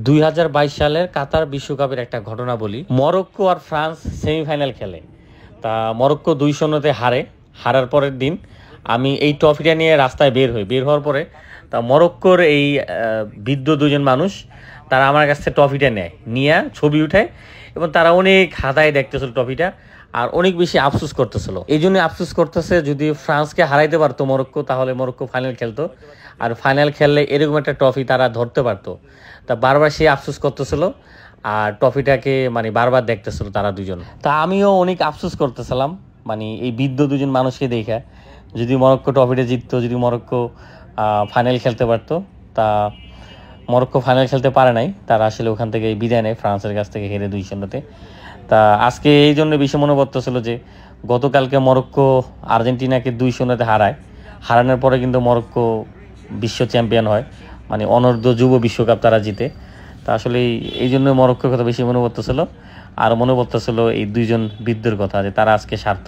2022 সালের কাতার বিশ্বকাপের একটা ঘটনা বলি। মরক্কো আর ফ্রান্স সেমিফাইনাল খেলে, তা মরক্কো 2-0 হারার পরের দিন আমি এই ট্রফিটা নিয়ে রাস্তায় বের হওয়ার পরে তা মরক্কোর এই বৃদ্ধ দুজন মানুষ তারা আমার কাছ থেকে ট্রফিটা নিয়ে ছবি উঠায় এবং তারা অনেক হাতায় দেখতেছিল ট্রফিটা আর অনেক বেশি আফসোস করতেছিল। এই জন্য আফসোস করতেছে যদি ফ্রান্সকে হারাইতে পারতো মরক্কো তাহলে মরক্কো ফাইনাল খেলতো, আর ফাইনাল খেললে এরকম একটা ট্রফি তারা ধরতে পারতো। তা বারবার সে আফসোস করতেছিল আর ট্রফিটাকে বারবার দেখতেছিল তারা দুজন। তা আমিও অনেক আফসোস করতেছিলাম এই বৃদ্ধ দুজন মানুষকে দেখে, যদি মরক্কো ট্রফিটা জিততো, যদি মরক্কো ফাইনাল খেলতে পারতো। তা মরক্কো ফাইনাল খেলতে পারে নাই, তারা আসলে ওখান থেকে বিদায় নেয় ফ্রান্সের কাছ থেকে হেরে 2-0। তা আজকে এই জন্য বেশি মনে পড়তেছিল যে গতকালকে মরক্কো আর্জেন্টিনাকে 2-0 হারানোর পরে কিন্তু মরক্কো বিশ্ব চ্যাম্পিয়ন হয়, অনূর্ধ্ব যুব বিশ্বকাপ তারা জিতে। তা আসলে এই জন্য মরক্কোর কথা বেশি মনে পড়তেছিল, আর মনে পড়তেছিল এই দুইজন বৃদ্ধের কথা যে তারা আজকে স্বার্থ